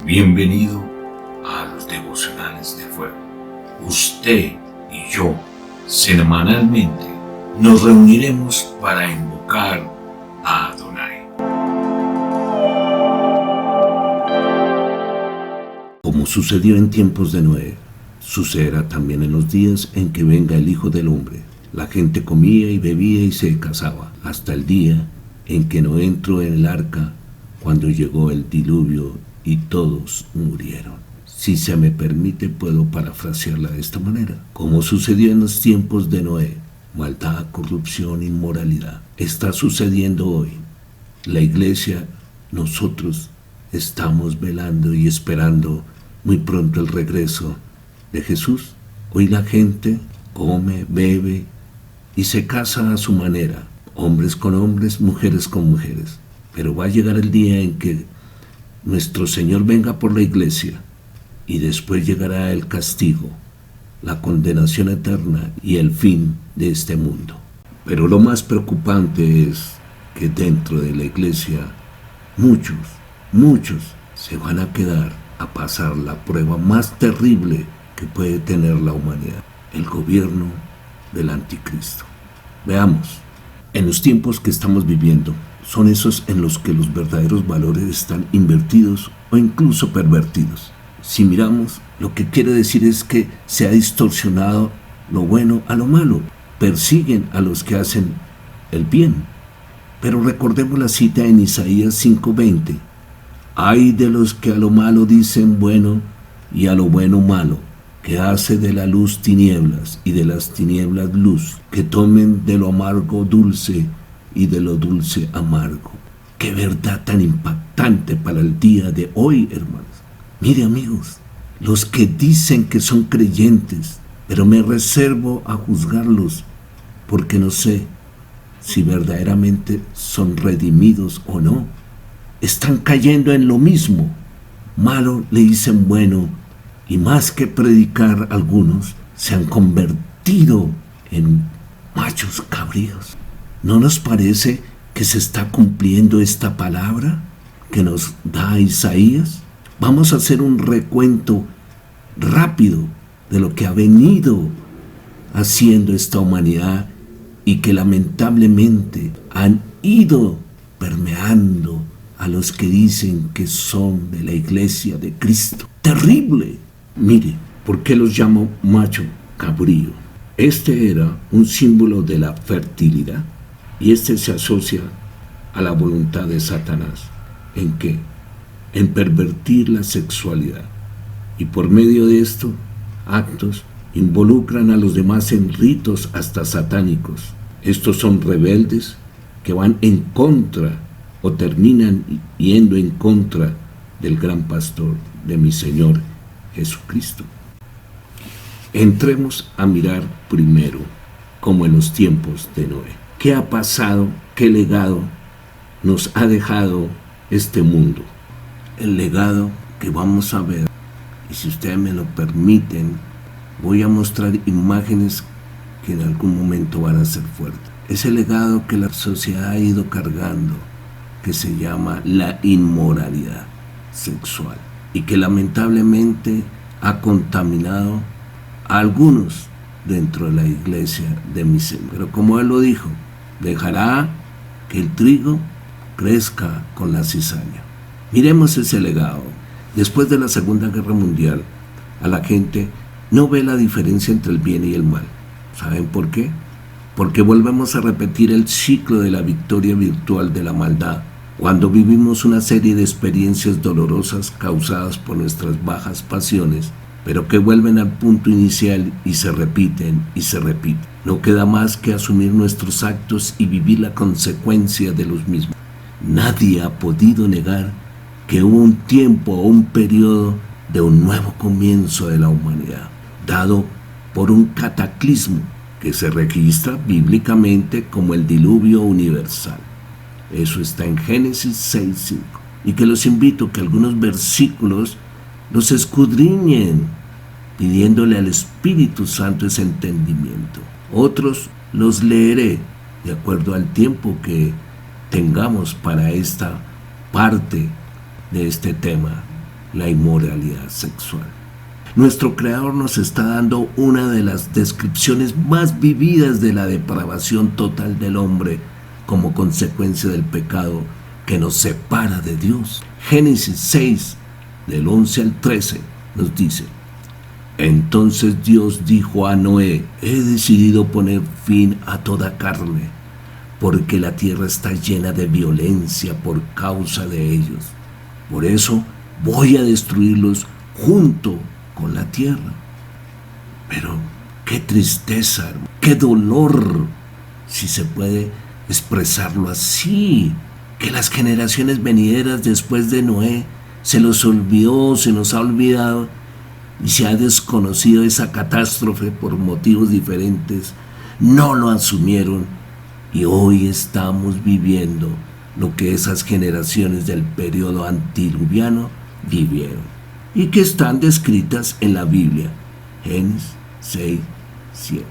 Bienvenido a los devocionales de fuego. Usted y yo semanalmente nos reuniremos para invocar a Adonai. Como sucedió en tiempos de Noé, sucederá también en los días en que venga el Hijo del Hombre. La gente comía y bebía y se casaba, hasta el día en que Noé entró en el arca, cuando llegó el diluvio y todos murieron. Si se me permite, puedo parafrasearla de esta manera. Como sucedió en los tiempos de Noé, maldad, corrupción, inmoralidad, está sucediendo hoy. La iglesia, nosotros estamos velando y esperando muy pronto el regreso de Jesús. Hoy la gente come, bebe y se casa a su manera, hombres con hombres, mujeres con mujeres. Pero va a llegar el día en que nuestro Señor venga por la iglesia y después llegará el castigo, la condenación eterna y el fin de este mundo. Pero lo más preocupante es que dentro de la iglesia muchos se van a quedar a pasar la prueba más terrible que puede tener la humanidad, el gobierno del anticristo. Veamos, en los tiempos que estamos viviendo, son esos en los que los verdaderos valores están invertidos o incluso pervertidos. Si miramos, lo que quiere decir es que se ha distorsionado lo bueno a lo malo. Persiguen a los que hacen el bien. Pero recordemos la cita en Isaías 5:20. Ay de los que a lo malo dicen bueno y a lo bueno malo, que hace de la luz tinieblas y de las tinieblas luz, que tomen de lo amargo dulce y de lo dulce amargo. Qué verdad tan impactante para el día de hoy, hermanos. Mire, amigos, los que dicen que son creyentes, pero me reservo a juzgarlos porque no sé si verdaderamente son redimidos o no. Están cayendo en lo mismo. Malo le dicen bueno, y más que predicar, algunos se han convertido en machos cabríos. ¿No nos parece que se está cumpliendo esta palabra que nos da Isaías? Vamos a hacer un recuento rápido de lo que ha venido haciendo esta humanidad y que lamentablemente han ido permeando a los que dicen que son de la iglesia de Cristo. ¡Terrible! Mire, ¿por qué los llamo macho cabrío? Este era un símbolo de la fertilidad. Y este se asocia a la voluntad de Satanás. ¿En qué? En pervertir la sexualidad. Y por medio de estos actos involucran a los demás en ritos hasta satánicos. Estos son rebeldes que van en contra o terminan yendo en contra del gran pastor, de mi Señor Jesucristo. Entremos a mirar primero, como en los tiempos de Noé. ¿Qué ha pasado? ¿Qué legado nos ha dejado este mundo? El legado que vamos a ver, y si ustedes me lo permiten, voy a mostrar imágenes que en algún momento van a ser fuertes. Ese legado que la sociedad ha ido cargando, que se llama la inmoralidad sexual, y que lamentablemente ha contaminado a algunos dentro de la iglesia de mi Señor. Pero como Él lo dijo, dejará que el trigo crezca con la cizaña. Miremos ese legado. Después de la Segunda Guerra Mundial, a la gente no ve la diferencia entre el bien y el mal. ¿Saben por qué? Porque volvemos a repetir el ciclo de la victoria virtual de la maldad, cuando vivimos una serie de experiencias dolorosas causadas por nuestras bajas pasiones, pero que vuelven al punto inicial y se repiten y se repiten. No queda más que asumir nuestros actos y vivir la consecuencia de los mismos. Nadie ha podido negar que hubo un tiempo o un periodo de un nuevo comienzo de la humanidad, dado por un cataclismo que se registra bíblicamente como el diluvio universal. Eso está en Génesis 6:5. Y que los invito a que algunos versículos los escudriñen, pidiéndole al Espíritu Santo ese entendimiento. Otros los leeré de acuerdo al tiempo que tengamos para esta parte de este tema. la inmoralidad sexual. Nuestro Creador nos está dando una de las descripciones más vividas de la depravación total del hombre como consecuencia del pecado que nos separa de Dios. Génesis 6, del 11 al 13, nos dice: Entonces Dios dijo a Noé: he decidido poner fin a toda carne, porque la tierra está llena de violencia por causa de ellos. Por eso voy a destruirlos junto con la tierra. Pero qué tristeza, qué dolor, si se puede expresarlo así, que las generaciones venideras después de Noé se nos ha olvidado y se ha desconocido esa catástrofe por motivos diferentes, no lo asumieron y hoy estamos viviendo lo que esas generaciones del periodo antidiluviano vivieron y que están descritas en la Biblia, Génesis 6, 7.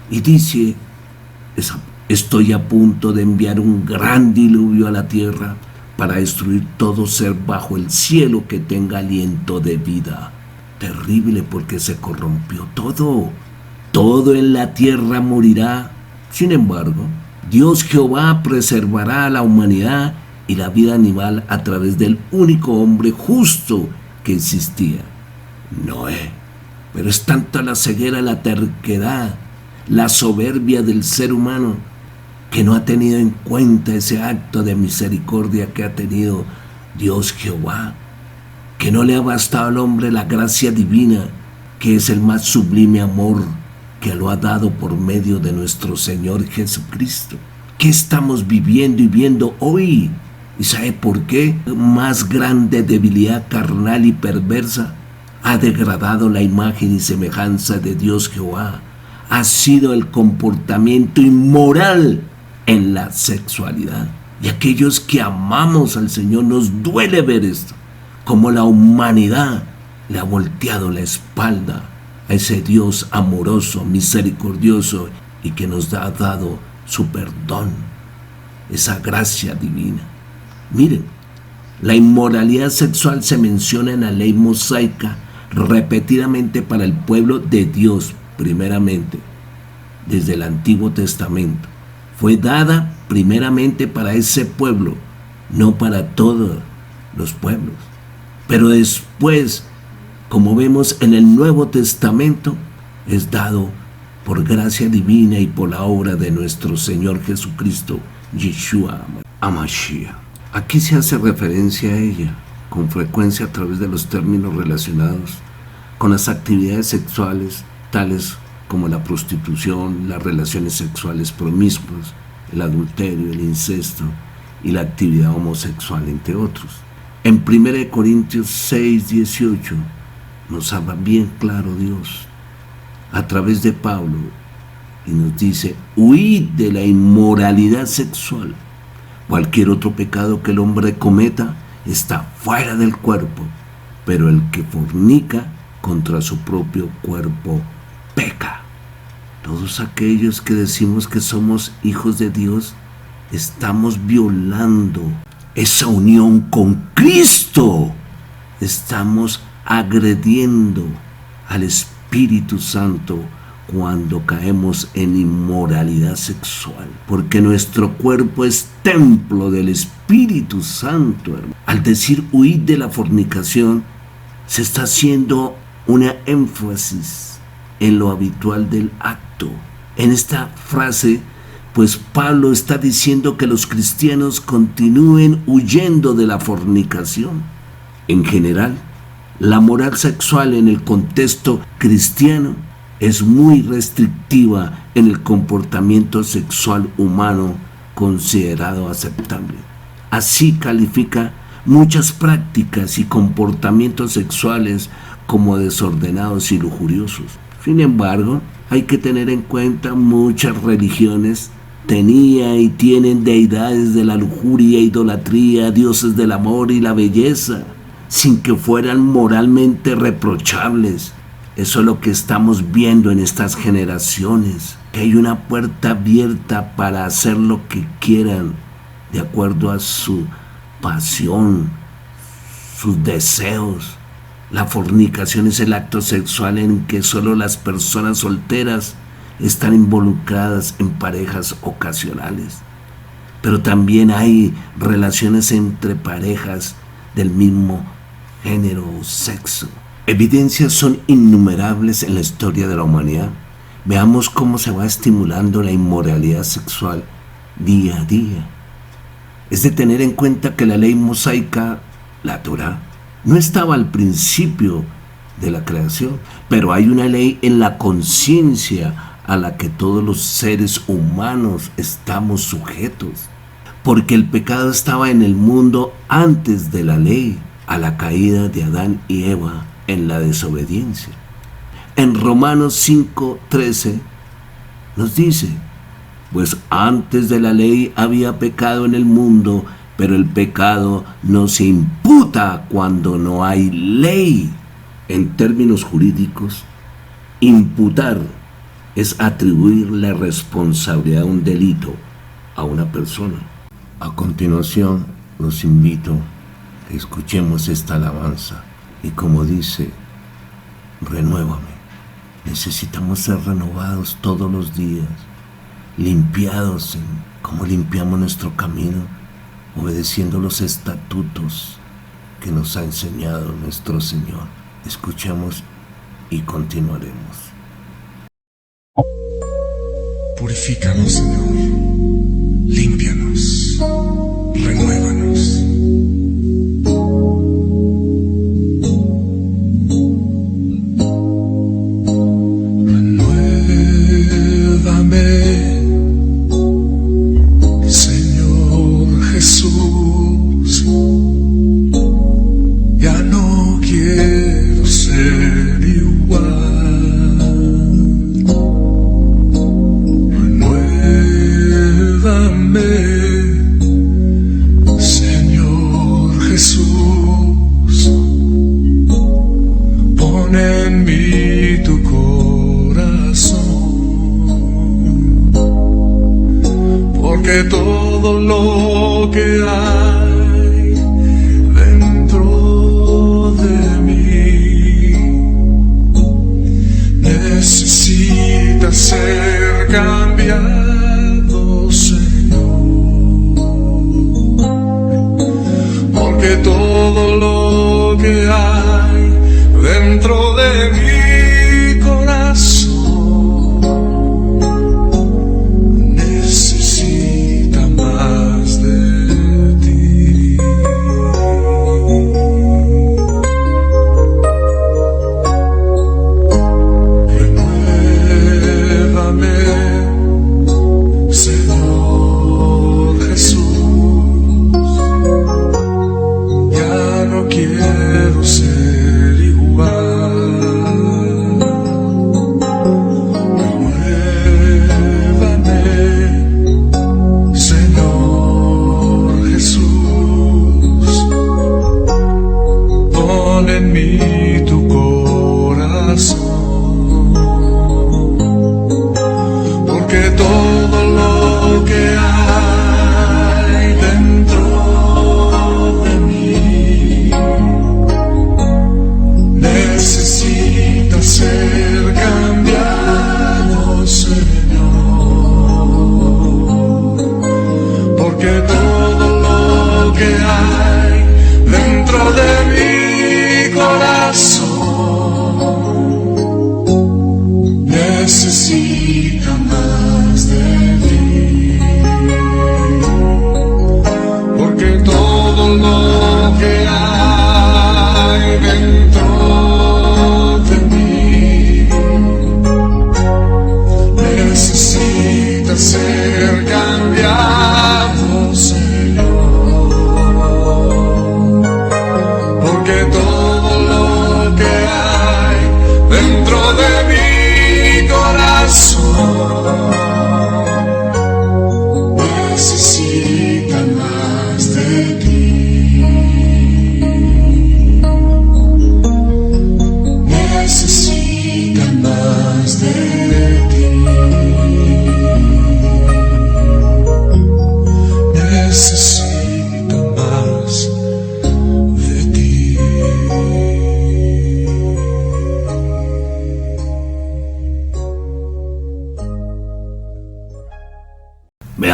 Y dice: estoy a punto de enviar un gran diluvio a la tierra para destruir todo ser bajo el cielo que tenga aliento de vida. Terrible, porque se corrompió todo. Todo en la tierra morirá. Sin embargo, Dios Jehová preservará a la humanidad y la vida animal a través del único hombre justo que existía, Noé. Pero es tanta la ceguera, la terquedad, la soberbia del ser humano, que no ha tenido en cuenta ese acto de misericordia que ha tenido Dios Jehová, que no le ha bastado al hombre la gracia divina, que es el más sublime amor que lo ha dado por medio de nuestro Señor Jesucristo. ¿Qué estamos viviendo y viendo hoy? ¿Y sabe por qué? Más grande debilidad carnal y perversa ha degradado la imagen y semejanza de Dios Jehová. Ha sido el comportamiento inmoral en la sexualidad. Y aquellos que amamos al Señor nos duele ver esto, como la humanidad le ha volteado la espalda a ese Dios amoroso, misericordioso y que nos ha dado su perdón, esa gracia divina. Miren, la inmoralidad sexual se menciona en la ley mosaica repetidamente para el pueblo de Dios, primeramente, desde el Antiguo Testamento. Fue dada primeramente para ese pueblo, no para todos los pueblos. Pero después, como vemos en el Nuevo Testamento, es dado por gracia divina y por la obra de nuestro Señor Jesucristo, Yeshua HaMashiach. Aquí se hace referencia a ella con frecuencia a través de los términos relacionados con las actividades sexuales, tales como la prostitución, las relaciones sexuales promiscuas, el adulterio, el incesto y la actividad homosexual, entre otros. En 1 Corintios 6, 18 nos habla bien claro Dios a través de Pablo y nos dice: huid de la inmoralidad sexual. Cualquier otro pecado que el hombre cometa está fuera del cuerpo, pero el que fornica contra su propio cuerpo peca. Todos aquellos que decimos que somos hijos de Dios, estamos violando esa unión con Cristo. Estamos agrediendo al Espíritu Santo cuando caemos en inmoralidad sexual, porque nuestro cuerpo es templo del Espíritu Santo, hermano. Al decir huir de la fornicación, se está haciendo una énfasis en lo habitual del acto. En esta frase, pues Pablo está diciendo que los cristianos continúen huyendo de la fornicación. En general, la moral sexual en el contexto cristiano es muy restrictiva en el comportamiento sexual humano considerado aceptable. Así califica muchas prácticas y comportamientos sexuales como desordenados y lujuriosos. Sin embargo, hay que tener en cuenta muchas religiones tenían y tienen deidades de la lujuria, idolatría, dioses del amor y la belleza, sin que fueran moralmente reprochables. Eso es lo que estamos viendo en estas generaciones, que hay una puerta abierta para hacer lo que quieran, de acuerdo a su pasión, sus deseos. La fornicación es el acto sexual en que solo las personas solteras están involucradas en parejas ocasionales. Pero también hay relaciones entre parejas del mismo género o sexo. Evidencias son innumerables en la historia de la humanidad. Veamos cómo se va estimulando la inmoralidad sexual día a día. Es de tener en cuenta que la ley mosaica, la Torá, no estaba al principio de la creación, pero hay una ley en la conciencia a la que todos los seres humanos estamos sujetos, porque el pecado estaba en el mundo antes de la ley, a la caída de Adán y Eva en la desobediencia. En Romanos 5:13 nos dice: pues antes de la ley había pecado en el mundo, pero el pecado no se imputa cuando no hay ley. En términos jurídicos, imputar es atribuir la responsabilidad de un delito a una persona. A continuación, los invito a que escuchemos esta alabanza y, como dice, renuévame. Necesitamos ser renovados todos los días, limpiados en cómo limpiamos nuestro camino, obedeciendo los estatutos que nos ha enseñado nuestro Señor. Escuchamos y continuaremos. Purifícanos, Señor, límpianos, renuévanos. Renuévame, Señor Jesús, ya no quiero ser igual. Señor Jesús, pon en mí tu corazón, porque todo lo que hay dentro de mí necesita ser cambiado, Señor, porque todo lo que hay dentro de mi corazón necesita más de ti. Renuévame, Señor Jesús, ya no quiero ser igual. Renuévame, Señor Jesús, pon en mí tu corazón, porque todo lo que hay dentro de mí necesita ser cambiado, Señor, porque todo lo que hay dentro de mi corazón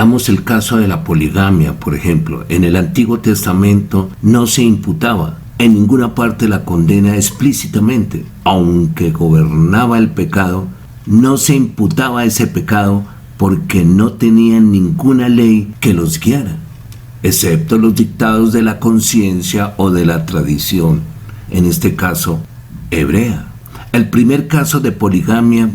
Veamos el caso de la poligamia, por ejemplo. En el Antiguo Testamento no se imputaba en ninguna parte la condena explícitamente. Aunque gobernaba el pecado, no se imputaba ese pecado porque no tenían ninguna ley que los guiara, excepto los dictados de la conciencia o de la tradición, en este caso, hebrea. El primer caso de poligamia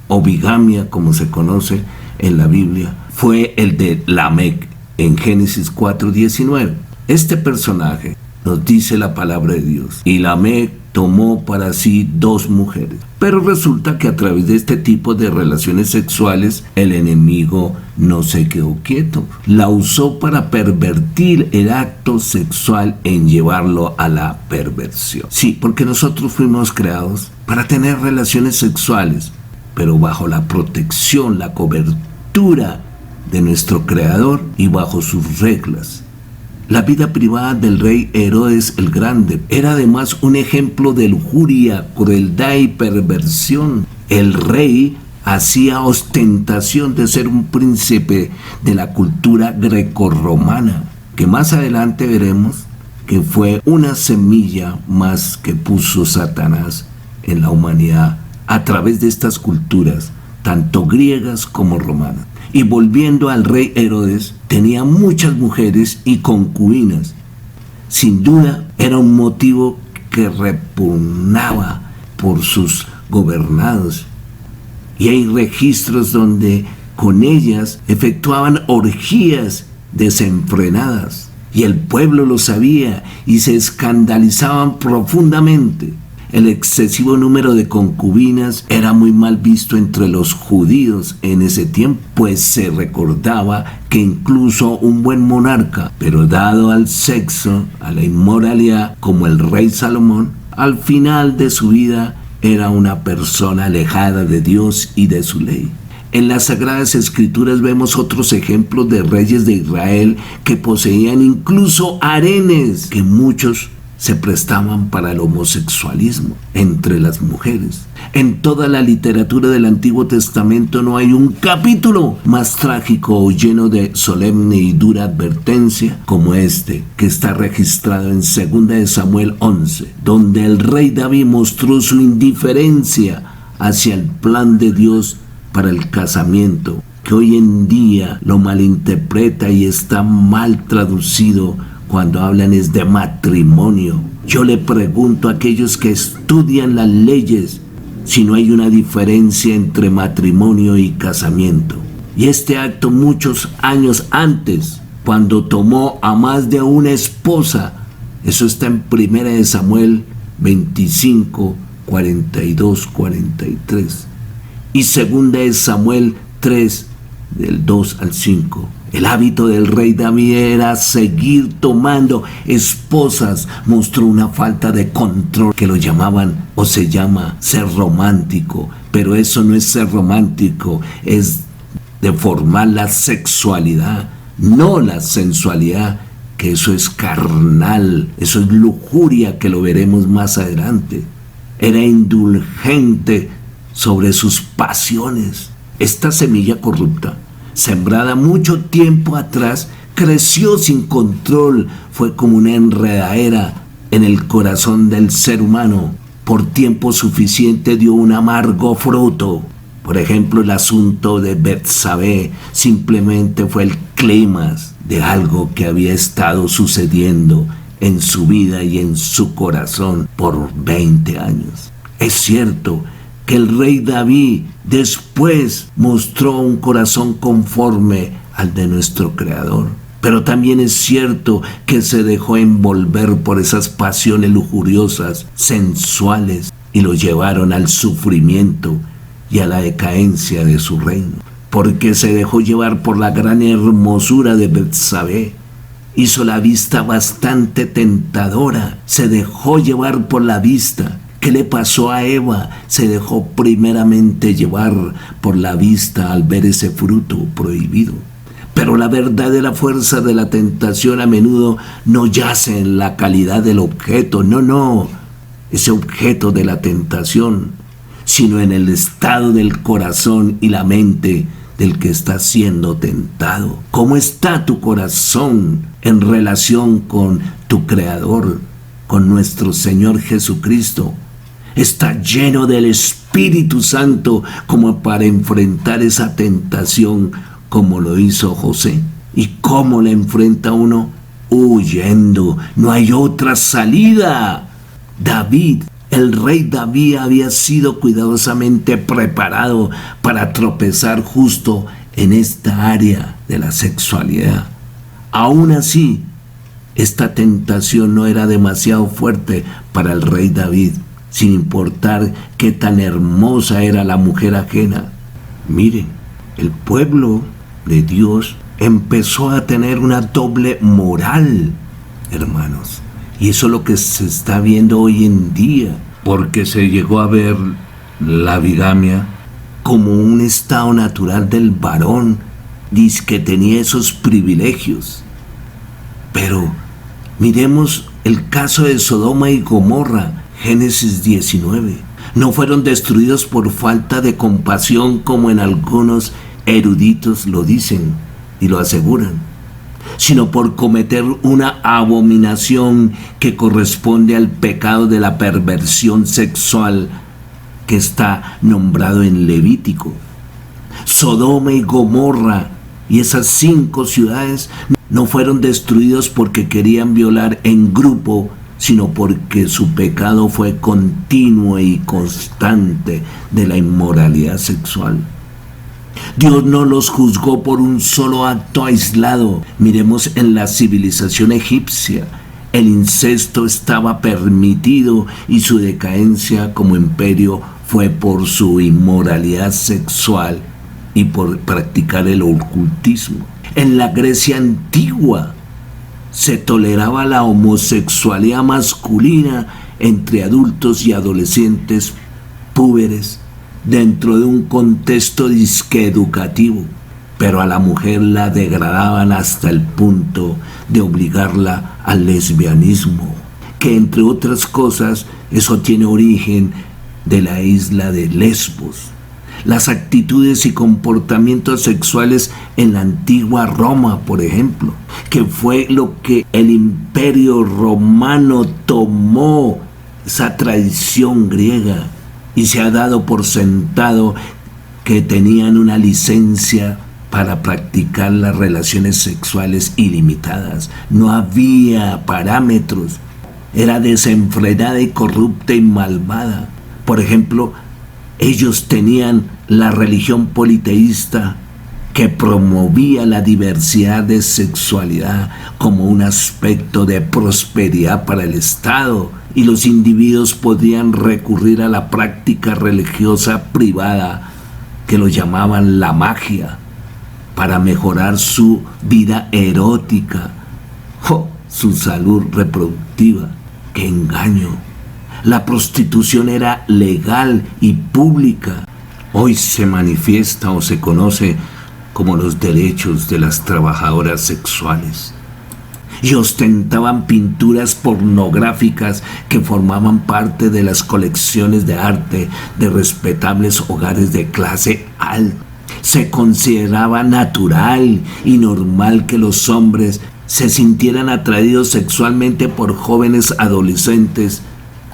o bigamia, como se conoce en la Biblia, fue el de Lamec en Génesis 4:19. Este personaje nos dice la palabra de Dios: y Lamec tomó para sí 2 mujeres. Pero resulta que a través de este tipo de relaciones sexuales el enemigo no se quedó quieto. La usó para pervertir el acto sexual en llevarlo a la perversión. Sí, porque nosotros fuimos creados para tener relaciones sexuales, pero bajo la protección, la cobertura de nuestro Creador y bajo sus reglas. La vida privada del rey Herodes el Grande era además un ejemplo de lujuria, crueldad y perversión. El rey hacía ostentación de ser un príncipe de la cultura grecorromana, que más adelante veremos que fue una semilla más que puso Satanás en la humanidad a través de estas culturas, tanto griegas como romanas. Y volviendo al rey Herodes, tenía muchas mujeres y concubinas. Sin duda, era un motivo que repugnaba por sus gobernados. Y hay registros donde con ellas efectuaban orgías desenfrenadas. Y el pueblo lo sabía y se escandalizaban profundamente. El excesivo número de concubinas era muy mal visto entre los judíos en ese tiempo, pues se recordaba que incluso un buen monarca, pero dado al sexo, a la inmoralidad, como el rey Salomón, al final de su vida era una persona alejada de Dios y de su ley. En las Sagradas Escrituras vemos otros ejemplos de reyes de Israel que poseían incluso harenes, que muchos se prestaban para el homosexualismo entre las mujeres. En toda la literatura del Antiguo Testamento no hay un capítulo más trágico o lleno de solemne y dura advertencia como este, que está registrado en 2 de Samuel 11, donde el rey David mostró su indiferencia hacia el plan de Dios para el casamiento, que hoy en día lo malinterpreta y está mal traducido cuando hablan es de matrimonio. Yo le pregunto a aquellos que estudian las leyes si no hay una diferencia entre matrimonio y casamiento. Y este acto muchos años antes, cuando tomó a más de una esposa, eso está en 1 de Samuel 25, 42, 43. Y 2 de Samuel 3, del 2 al 5. El hábito del rey David era seguir tomando esposas. Mostró una falta de control que lo llamaban o se llama ser romántico. Pero eso no es ser romántico, es deformar la sexualidad, no la sensualidad, que eso es carnal, eso es lujuria, que lo veremos más adelante. Era indulgente sobre sus pasiones. Esta semilla corrupta, sembrada mucho tiempo atrás, creció sin control. Fue como una enredadera en el corazón del ser humano. Por tiempo suficiente dio un amargo fruto. Por ejemplo, el asunto de Betsabé simplemente fue el clímax de algo que había estado sucediendo en su vida y en su corazón por 20 años. Es cierto que el rey David después mostró un corazón conforme al de nuestro Creador. Pero también es cierto que se dejó envolver por esas pasiones lujuriosas, sensuales, y lo llevaron al sufrimiento y a la decadencia de su reino. Porque se dejó llevar por la gran hermosura de Betsabé. Hizo la vista bastante tentadora. Se dejó llevar por la vista. ¿Qué le pasó a Eva? Se dejó primeramente llevar por la vista al ver ese fruto prohibido. Pero la verdadera fuerza de la tentación a menudo no yace en la calidad del objeto, no, ese objeto de la tentación, sino en el estado del corazón y la mente del que está siendo tentado. ¿Cómo está tu corazón en relación con tu Creador, con nuestro Señor Jesucristo? ¿Está lleno del Espíritu Santo como para enfrentar esa tentación como lo hizo José? ¿Y cómo la enfrenta uno? Huyendo. No hay otra salida. David, el rey David, había sido cuidadosamente preparado para tropezar justo en esta área de la sexualidad. Aún así, esta tentación no era demasiado fuerte para el rey David, sin importar qué tan hermosa era la mujer ajena. Miren, el pueblo de Dios empezó a tener una doble moral, hermanos. Y eso es lo que se está viendo hoy en día, porque se llegó a ver la bigamia como un estado natural del varón, dice que tenía esos privilegios. Pero miremos el caso de Sodoma y Gomorra, Génesis 19. No fueron destruidos por falta de compasión como en algunos eruditos lo dicen y lo aseguran, sino por cometer una abominación que corresponde al pecado de la perversión sexual que está nombrado en Levítico. Sodoma y Gomorra y esas 5 ciudades no fueron destruidos porque querían violar en grupo, sino porque su pecado fue continuo y constante de la inmoralidad sexual. Dios no los juzgó por un solo acto aislado. Miremos en la civilización egipcia. El incesto estaba permitido y su decadencia como imperio fue por su inmoralidad sexual y por practicar el ocultismo. En la Grecia antigua se toleraba la homosexualidad masculina entre adultos y adolescentes púberes dentro de un contexto disque educativo, pero a la mujer la degradaban hasta el punto de obligarla al lesbianismo, que entre otras cosas eso tiene origen de la isla de Lesbos. Las actitudes y comportamientos sexuales en la antigua Roma, por ejemplo, que fue lo que el Imperio Romano tomó, esa tradición griega, y se ha dado por sentado que tenían una licencia para practicar las relaciones sexuales ilimitadas. No había parámetros. Era desenfrenada y corrupta y malvada. Por ejemplo, ellos tenían la religión politeísta que promovía la diversidad de sexualidad como un aspecto de prosperidad para el Estado, y los individuos podían recurrir a la práctica religiosa privada que lo llamaban la magia para mejorar su vida erótica o su salud reproductiva. ¡Qué engaño! La prostitución era legal y pública. Hoy se manifiesta o se conoce como los derechos de las trabajadoras sexuales. Y ostentaban pinturas pornográficas que formaban parte de las colecciones de arte de respetables hogares de clase alta. Se consideraba natural y normal que los hombres se sintieran atraídos sexualmente por jóvenes adolescentes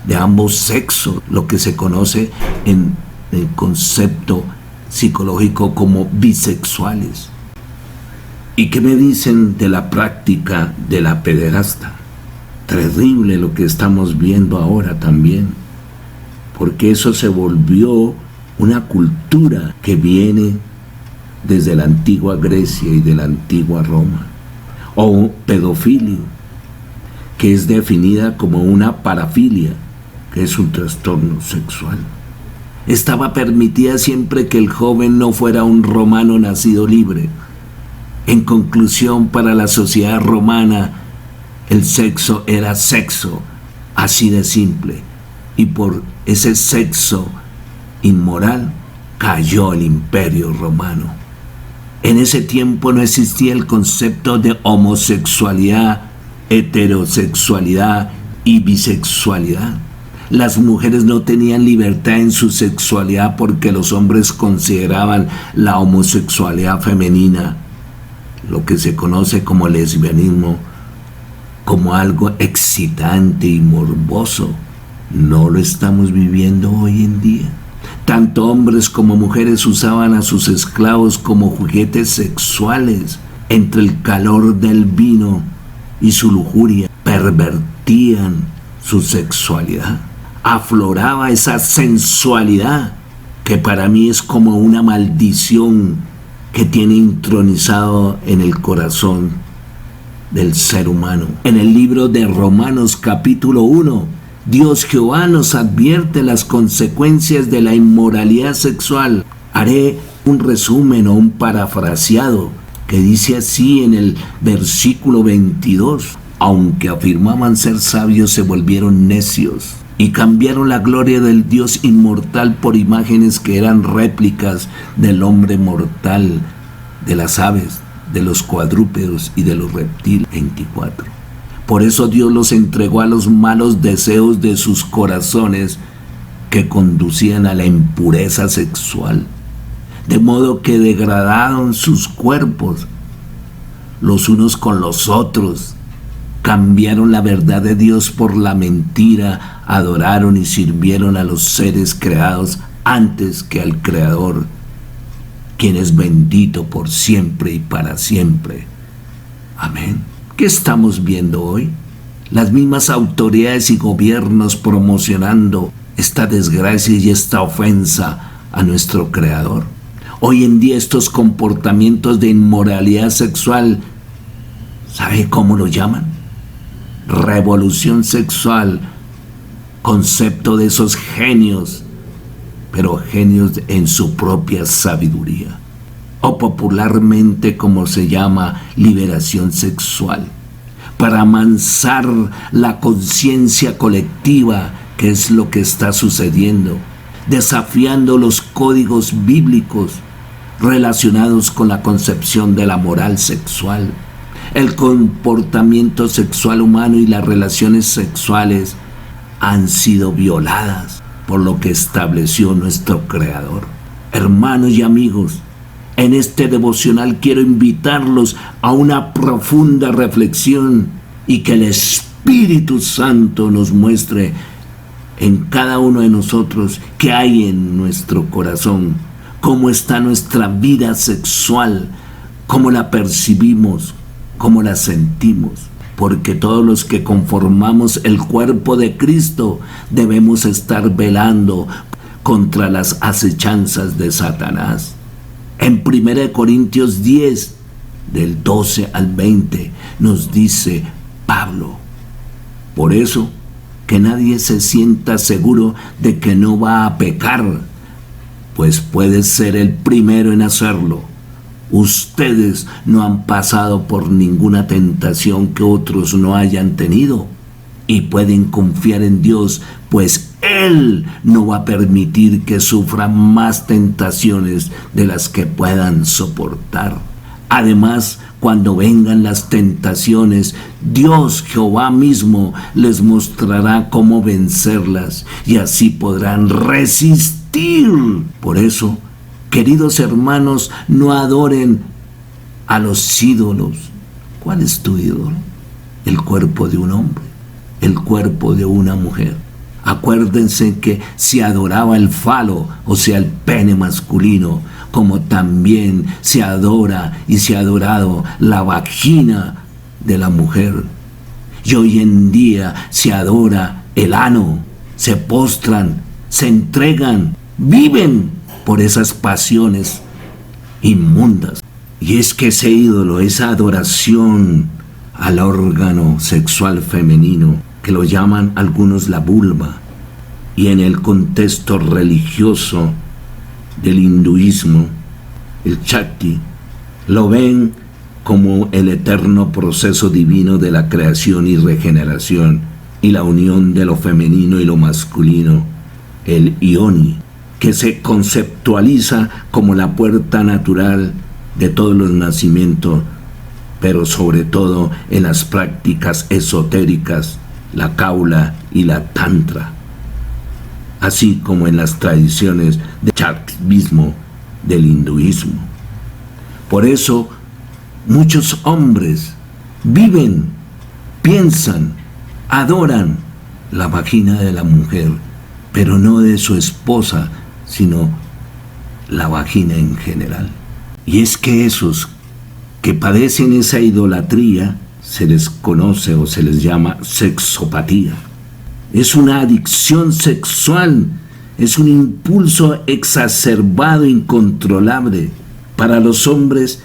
de ambos sexos, lo que se conoce en el concepto psicológico como bisexuales. ¿Y qué me dicen de la práctica de la pederasta? Terrible lo que estamos viendo ahora también, porque eso se volvió una cultura que viene desde la antigua Grecia y de la antigua Roma, o pedofilia, que es definida como una parafilia, que es un trastorno sexual. Estaba permitida siempre que el joven no fuera un romano nacido libre. En conclusión, para la sociedad romana, el sexo era sexo, así de simple, y por ese sexo inmoral cayó el Imperio Romano. En ese tiempo no existía el concepto de homosexualidad, heterosexualidad y bisexualidad. Las mujeres no tenían libertad en su sexualidad porque los hombres consideraban la homosexualidad femenina, lo que se conoce como lesbianismo, como algo excitante y morboso. No lo estamos viviendo hoy en día. Tanto hombres como mujeres usaban a sus esclavos como juguetes sexuales. Entre el calor del vino y su lujuria, pervertían su sexualidad. Afloraba esa sensualidad que para mí es como una maldición que tiene intronizado en el corazón del ser humano. En el libro de Romanos capítulo 1, Dios Jehová nos advierte las consecuencias de la inmoralidad sexual. Haré un resumen o un parafraseado que dice así en el versículo 22. Aunque afirmaban ser sabios, se volvieron necios y cambiaron la gloria del Dios inmortal por imágenes que eran réplicas del hombre mortal, de las aves, de los cuadrúpedos y de los reptiles. 24. Por eso Dios los entregó a los malos deseos de sus corazones que conducían a la impureza sexual, de modo que degradaron sus cuerpos los unos con los otros. Cambiaron la verdad de Dios por la mentira, adoraron y sirvieron a los seres creados antes que al Creador, quien es bendito por siempre y para siempre. Amén. ¿Qué estamos viendo hoy? Las mismas autoridades y gobiernos promocionando esta desgracia y esta ofensa a nuestro Creador. Hoy en día estos comportamientos de inmoralidad sexual, ¿sabe cómo lo llaman? Revolución sexual, concepto de esos genios, pero genios en su propia sabiduría, o popularmente como se llama, liberación sexual, para amansar la conciencia colectiva, que es lo que está sucediendo, desafiando los códigos bíblicos relacionados con la concepción de la moral sexual. El comportamiento sexual humano y las relaciones sexuales han sido violadas por lo que estableció nuestro Creador. Hermanos y amigos, en este devocional quiero invitarlos a una profunda reflexión y que el Espíritu Santo nos muestre en cada uno de nosotros qué hay en nuestro corazón, cómo está nuestra vida sexual, cómo la percibimos, cómo la sentimos, porque todos los que conformamos el cuerpo de Cristo debemos estar velando contra las acechanzas de Satanás. En 1 Corintios 10, del 12 al 20, nos dice Pablo: por eso, que nadie se sienta seguro de que no va a pecar, pues puede ser el primero en hacerlo. Ustedes no han pasado por ninguna tentación que otros no hayan tenido y pueden confiar en Dios, pues Él no va a permitir que sufran más tentaciones de las que puedan soportar. Además, cuando vengan las tentaciones, Dios Jehová mismo les mostrará cómo vencerlas y así podrán resistir. Por eso, queridos hermanos, no adoren a los ídolos. ¿Cuál es tu ídolo? El cuerpo de un hombre, el cuerpo de una mujer. Acuérdense que se adoraba el falo, o sea, el pene masculino, como también se adora y se ha adorado la vagina de la mujer. Y hoy en día se adora el ano, se postran, se entregan, viven por esas pasiones inmundas. Y es que ese ídolo, esa adoración al órgano sexual femenino, que lo llaman algunos la vulva, y en el contexto religioso del hinduismo, el Shakti, lo ven como el eterno proceso divino de la creación y regeneración, y la unión de lo femenino y lo masculino, el Ioni, que se conceptualiza como la puerta natural de todos los nacimientos, pero sobre todo en las prácticas esotéricas, la Kaula y la Tantra. así como en las tradiciones del shaivismo, del hinduismo. Por eso, muchos hombres viven, piensan, adoran la vagina de la mujer, pero no de su esposa, sino la vagina en general. Y es que esos que padecen esa idolatría se les conoce o se les llama sexopatía. Es una adicción sexual, es un impulso exacerbado, incontrolable. Para los hombres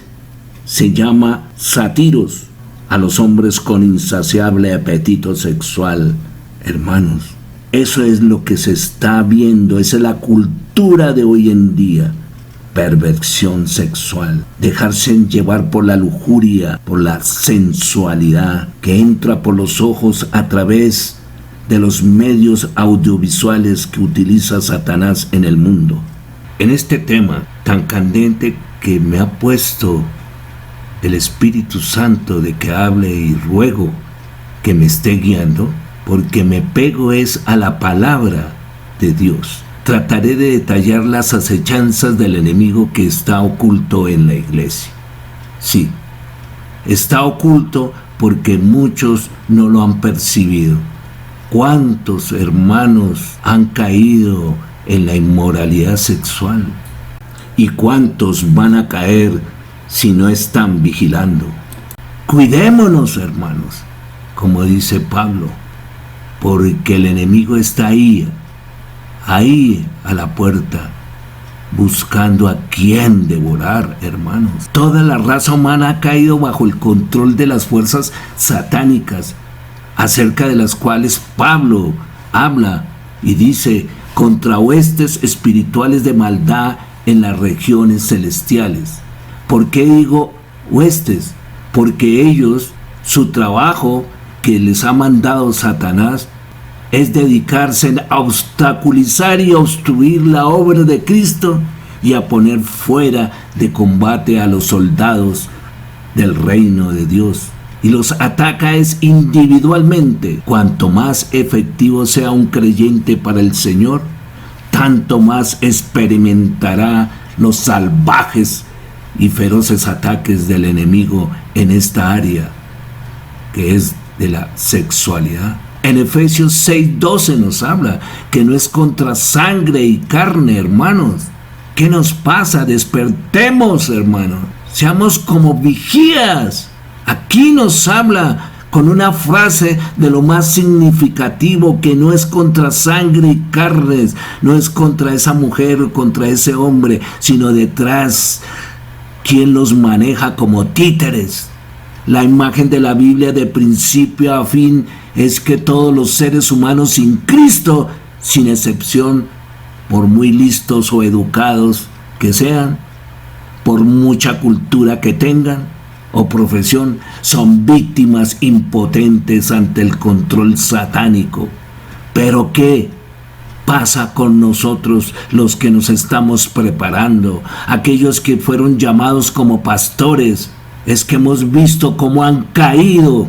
se llama satiros, a los hombres con insaciable apetito sexual. Hermanos, eso es lo que se está viendo, esa es la cultura de hoy en día. Perversión sexual, dejarse llevar por la lujuria, por la sensualidad que entra por los ojos a través de los medios audiovisuales que utiliza Satanás en el mundo. En este tema tan candente que me ha puesto el Espíritu Santo de que hable y ruego que me esté guiando, porque me pego es a la palabra de Dios. Trataré de detallar las acechanzas del enemigo que está oculto en la iglesia. Sí, está oculto porque muchos no lo han percibido. ¿Cuántos hermanos han caído en la inmoralidad sexual? ¿Y cuántos van a caer si no están vigilando? Cuidémonos, hermanos, como dice Pablo, porque el enemigo está ahí a la puerta, buscando a quien devorar, hermanos. Toda la raza humana ha caído bajo el control de las fuerzas satánicas, acerca de las cuales Pablo habla y dice, contra huestes espirituales de maldad en las regiones celestiales. ¿Por qué digo huestes? Porque ellos, su trabajo que les ha mandado Satanás, es dedicarse a obstaculizar y obstruir la obra de Cristo y a poner fuera de combate a los soldados del reino de Dios. Y los ataca es individualmente. Cuanto más efectivo sea un creyente para el Señor, tanto más experimentará los salvajes y feroces ataques del enemigo en esta área, que es de la sexualidad. En Efesios 6:12 nos habla que no es contra sangre y carne, hermanos. ¿Qué nos pasa? Despertemos, hermanos. Seamos como vigías. Aquí nos habla con una frase de lo más significativo, que no es contra sangre y carnes, no es contra esa mujer o contra ese hombre, sino detrás quien los maneja como títeres. La imagen de la Biblia de principio a fin es que todos los seres humanos sin Cristo, sin excepción, por muy listos o educados que sean, por mucha cultura que tengan o profesión, son víctimas impotentes ante el control satánico. Pero ¿qué pasa con nosotros, los que nos estamos preparando, aquellos que fueron llamados como pastores? Es que hemos visto cómo han caído,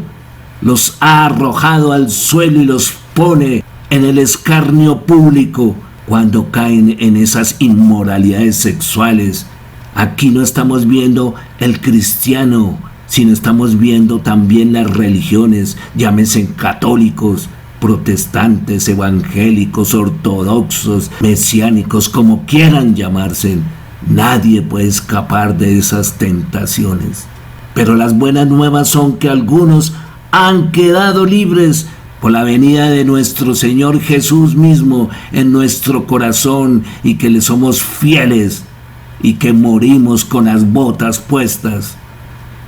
los ha arrojado al suelo y los pone en el escarnio público cuando caen en esas inmoralidades sexuales. Aquí no estamos viendo el cristiano, sino estamos viendo también las religiones, llámense católicos, protestantes, evangélicos, ortodoxos, mesiánicos, como quieran llamarse. Nadie puede escapar de esas tentaciones. Pero las buenas nuevas son que algunos han quedado libres por la venida de nuestro Señor Jesús mismo en nuestro corazón, y que le somos fieles y que morimos con las botas puestas,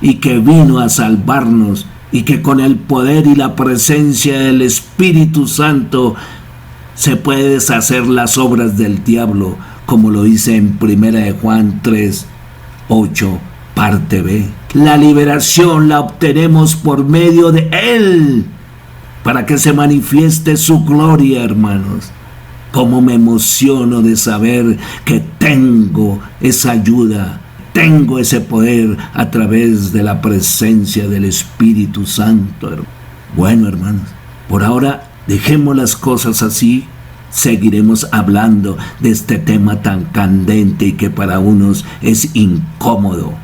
y que vino a salvarnos, y que con el poder y la presencia del Espíritu Santo se puede deshacer las obras del diablo, como lo dice en 1 Juan 3:8, parte B. La liberación la obtenemos por medio de Él, para que se manifieste su gloria, hermanos. Cómo me emociono de saber que tengo esa ayuda, tengo ese poder a través de la presencia del Espíritu Santo. Bueno, hermanos, por ahora dejemos las cosas así seguiremos hablando de este tema tan candente y que para unos es incómodo.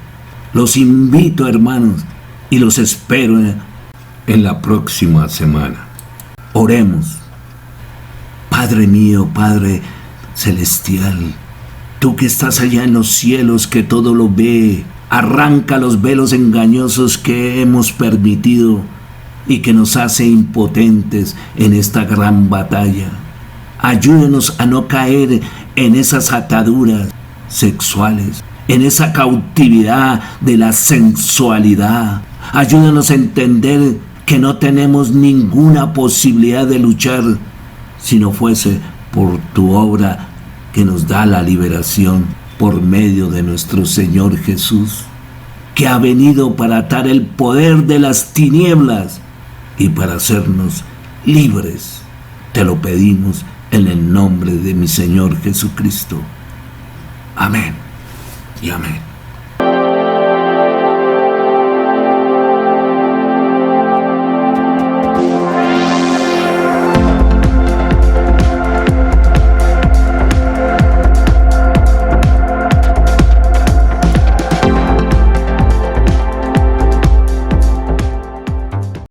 Los invito, hermanos, y los espero en la próxima semana. Oremos. Padre mío, Padre celestial, tú que estás allá en los cielos, que todo lo ve, arranca los velos engañosos que hemos permitido y que nos hace impotentes en esta gran batalla. Ayúdenos a no caer en esas ataduras sexuales, en esa cautividad de la sensualidad. Ayúdanos a entender que no tenemos ninguna posibilidad de luchar si no fuese por tu obra que nos da la liberación por medio de nuestro Señor Jesús, que ha venido para atar el poder de las tinieblas y para hacernos libres. Te lo pedimos en el nombre de mi Señor Jesucristo. Amén y amén.